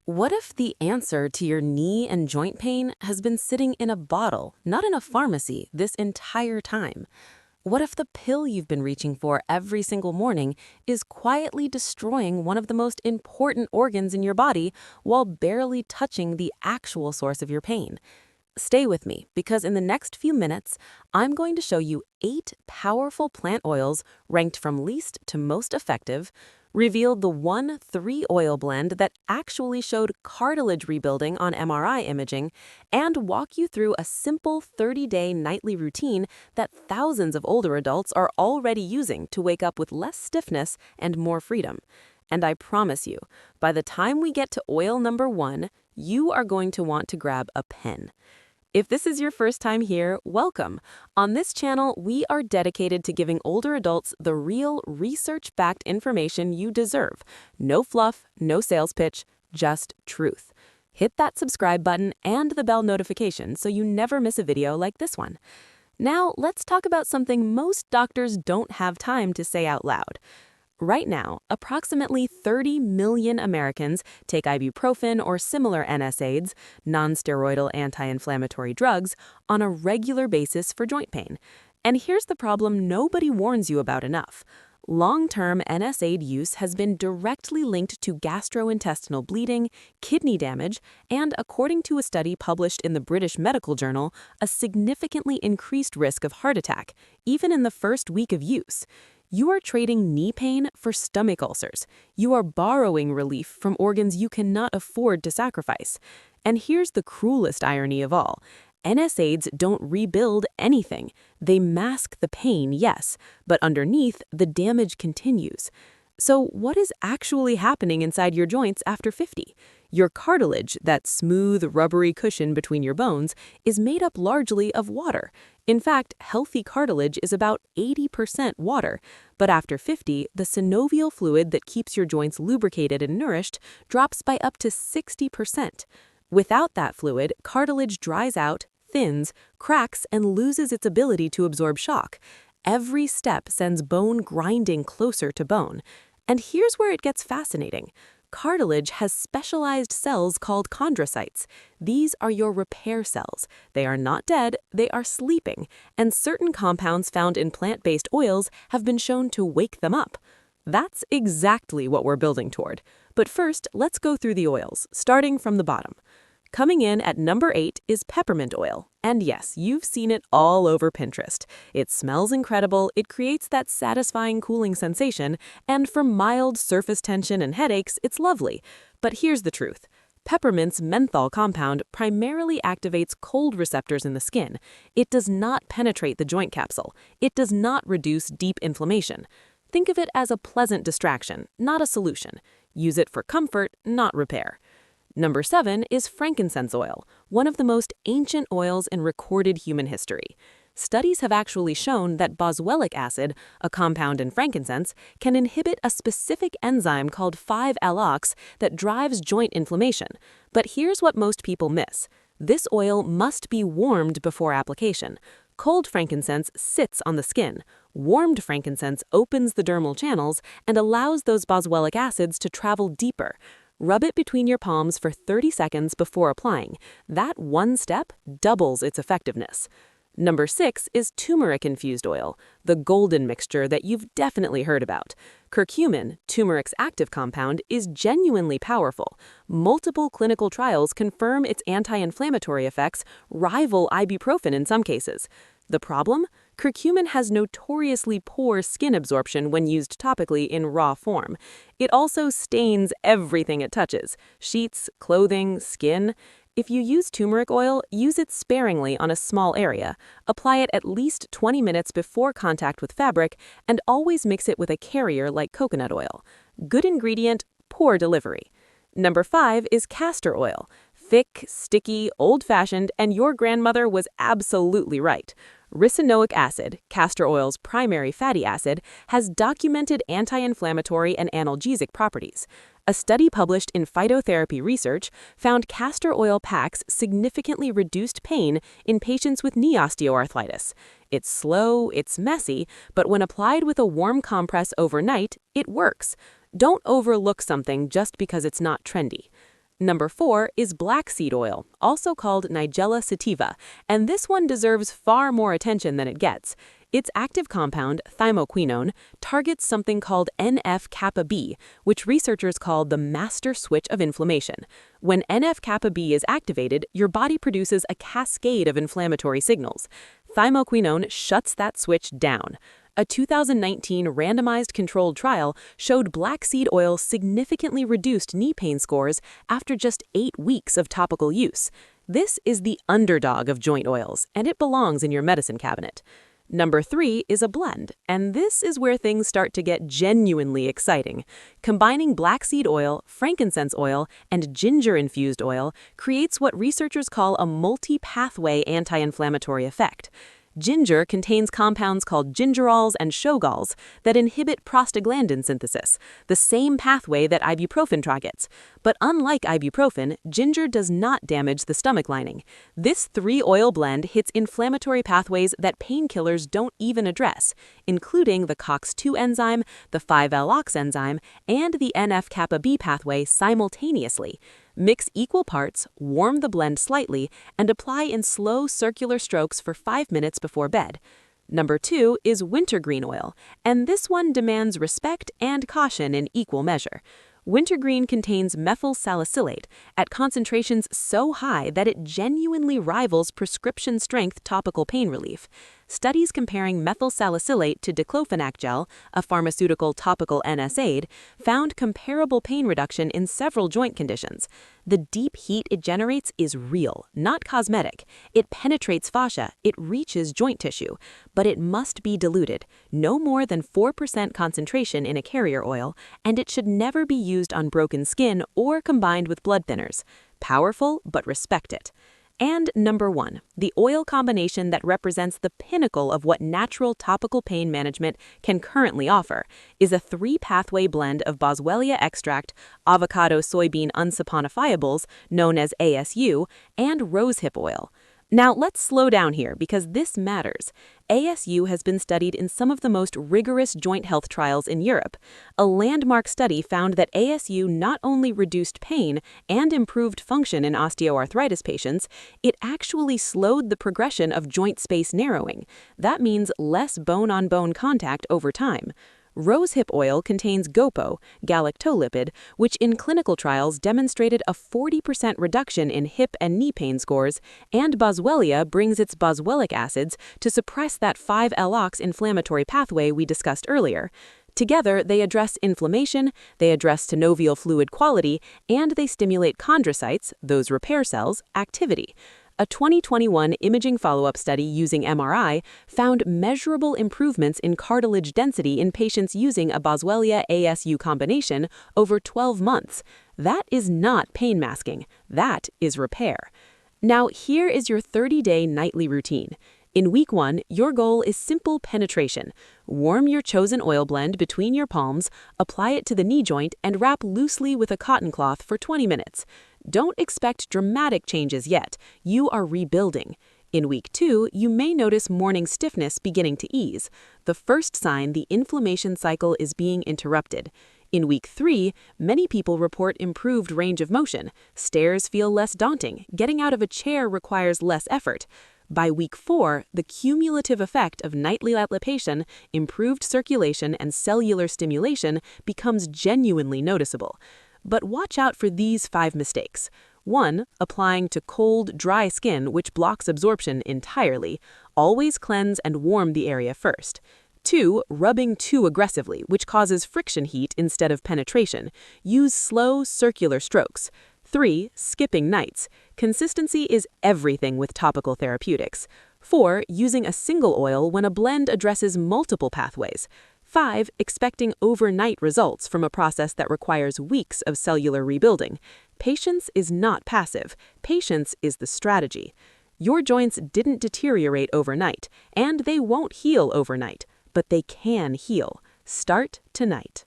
What if the answer to your knee and joint pain has been sitting in a bottle, not in a pharmacy, this entire time? What if the pill you've been reaching for every single morning is quietly destroying one of the most important organs in your body while barely touching the actual source of your pain? Stay with me, because in the next few minutes, I'm going to show you 8 powerful plant oils ranked from least to most effective, revealed the 1-3 oil blend that actually showed cartilage rebuilding on MRI imaging, and walk you through a simple 30-day nightly routine that thousands of older adults are already using to wake up with less stiffness and more freedom. And I promise you, by the time we get to oil number 1, you are going to want to grab a pen. If this is your first time here, welcome. On this channel, we are dedicated to giving older adults the real research-backed information you deserve. No fluff, no sales pitch, just truth. Hit that subscribe button and the bell notification so you never miss a video like this one. Now, let's talk about something most doctors don't have time to say out loud. Right now, approximately 30 million Americans take ibuprofen or similar NSAIDs, non-steroidal anti-inflammatory drugs, on a regular basis for joint pain. And here's the problem nobody warns you about enough. Long-term NSAID use has been directly linked to gastrointestinal bleeding, kidney damage, and, according to a study published in the British Medical Journal, a significantly increased risk of heart attack, even in the first week of use. You are trading knee pain for stomach ulcers. You are borrowing relief from organs you cannot afford to sacrifice. And here's the cruelest irony of all. NSAIDs don't rebuild anything. They mask the pain, yes, but underneath, the damage continues. So what is actually happening inside your joints after 50? Your cartilage, that smooth, rubbery cushion between your bones, is made up largely of water. In fact, healthy cartilage is about 80% water. But after 50, the synovial fluid that keeps your joints lubricated and nourished drops by up to 60%. Without that fluid, cartilage dries out, thins, cracks, and loses its ability to absorb shock. Every step sends bone grinding closer to bone. And here's where it gets fascinating. Cartilage has specialized cells called chondrocytes. These are your repair cells. They are not dead, they are sleeping, and certain compounds found in plant-based oils have been shown to wake them up. That's exactly what we're building toward. But first, let's go through the oils, starting from the bottom. Coming in at number 8 is peppermint oil. And yes, you've seen it all over Pinterest. It smells incredible, it creates that satisfying cooling sensation, and for mild surface tension and headaches, it's lovely. But here's the truth. Peppermint's menthol compound primarily activates cold receptors in the skin. It does not penetrate the joint capsule. It does not reduce deep inflammation. Think of it as a pleasant distraction, not a solution. Use it for comfort, not repair. Number 7 is frankincense oil, one of the most ancient oils in recorded human history. Studies have actually shown that boswellic acid, a compound in frankincense, can inhibit a specific enzyme called 5-allox that drives joint inflammation. But here's what most people miss. This oil must be warmed before application. Cold frankincense sits on the skin. Warmed frankincense opens the dermal channels and allows those boswellic acids to travel deeper. Rub it between your palms for 30 seconds before applying. That one step doubles its effectiveness. Number 6 is turmeric-infused oil, the golden mixture that you've definitely heard about. Curcumin, turmeric's active compound, is genuinely powerful. Multiple clinical trials confirm its anti-inflammatory effects rival ibuprofen in some cases. The problem? Curcumin has notoriously poor skin absorption when used topically in raw form. It also stains everything it touches: sheets, clothing, skin. If you use turmeric oil, use it sparingly on a small area. Apply it at least 20 minutes before contact with fabric, and always mix it with a carrier like coconut oil. Good ingredient, poor delivery. Number 5 is castor oil. Thick, sticky, old-fashioned, and your grandmother was absolutely right. Ricinoic acid, castor oil's primary fatty acid, has documented anti-inflammatory and analgesic properties. A study published in Phytotherapy Research found castor oil packs significantly reduced pain in patients with knee osteoarthritis. It's slow, it's messy, but when applied with a warm compress overnight, it works. Don't overlook something just because it's not trendy. Number 4 is black seed oil, also called Nigella sativa, and this one deserves far more attention than it gets. Its active compound, thymoquinone, targets something called NF-kappa B, which researchers call the master switch of inflammation. When NF-kappa B is activated, your body produces a cascade of inflammatory signals. Thymoquinone shuts that switch down. A 2019 randomized controlled trial showed black seed oil significantly reduced knee pain scores after just 8 weeks of topical use. This is the underdog of joint oils, and it belongs in your medicine cabinet. Number 3 is a blend, and this is where things start to get genuinely exciting. Combining black seed oil, frankincense oil, and ginger-infused oil creates what researchers call a multi-pathway anti-inflammatory effect. Ginger contains compounds called gingerols and shogalls that inhibit prostaglandin synthesis, the same pathway that ibuprofen targets. But unlike ibuprofen, ginger does not damage the stomach lining. This 3-oil blend hits inflammatory pathways that painkillers don't even address, including the COX-2 enzyme, the 5-LOX enzyme, and the NF-kappa B pathway simultaneously. Mix equal parts, warm the blend slightly, and apply in slow circular strokes for 5 minutes before bed. Number 2 is wintergreen oil, and this one demands respect and caution in equal measure. Wintergreen contains methyl salicylate at concentrations so high that it genuinely rivals prescription-strength topical pain relief. Studies comparing methyl salicylate to diclofenac gel, a pharmaceutical topical NSAID, found comparable pain reduction in several joint conditions. The deep heat it generates is real, not cosmetic. It penetrates fascia, it reaches joint tissue, but it must be diluted, no more than 4% concentration in a carrier oil, and it should never be used on broken skin or combined with blood thinners. Powerful, but respect it. And number 1, the oil combination that represents the pinnacle of what natural topical pain management can currently offer, is a 3-pathway blend of boswellia extract, avocado soybean unsaponifiables, known as ASU, and rosehip oil. Now let's slow down here because this matters. ASU has been studied in some of the most rigorous joint health trials in Europe. A landmark study found that ASU not only reduced pain and improved function in osteoarthritis patients, it actually slowed the progression of joint space narrowing. That means less bone-on-bone contact over time. Rosehip oil contains GOPO, galactolipid, which in clinical trials demonstrated a 40% reduction in hip and knee pain scores, and boswellia brings its boswellic acids to suppress that 5-LOX inflammatory pathway we discussed earlier. Together, they address inflammation, they address synovial fluid quality, and they stimulate chondrocytes, those repair cells, activity. A 2021 imaging follow-up study using MRI found measurable improvements in cartilage density in patients using a boswellia-ASU combination over 12 months. That is not pain masking. That is repair. Now, here is your 30-day nightly routine. In week 1, your goal is simple penetration. Warm your chosen oil blend between your palms, apply it to the knee joint, and wrap loosely with a cotton cloth for 20 minutes. Don't expect dramatic changes yet. You are rebuilding. In week 2, you may notice morning stiffness beginning to ease, the first sign the inflammation cycle is being interrupted. In week 3, many people report improved range of motion. Stairs feel less daunting. Getting out of a chair requires less effort. By week 4, the cumulative effect of nightly application, improved circulation, and cellular stimulation becomes genuinely noticeable. But watch out for these 5 mistakes. 1. Applying to cold, dry skin which blocks absorption entirely. Always cleanse and warm the area first. 2. Rubbing too aggressively, which causes friction heat instead of penetration. Use slow, circular strokes. 3. Skipping nights. Consistency is everything with topical therapeutics. 4. Using a single oil when a blend addresses multiple pathways. 5. Expecting overnight results from a process that requires weeks of cellular rebuilding. Patience is not passive. Patience is the strategy. Your joints didn't deteriorate overnight, and they won't heal overnight, but they can heal. Start tonight.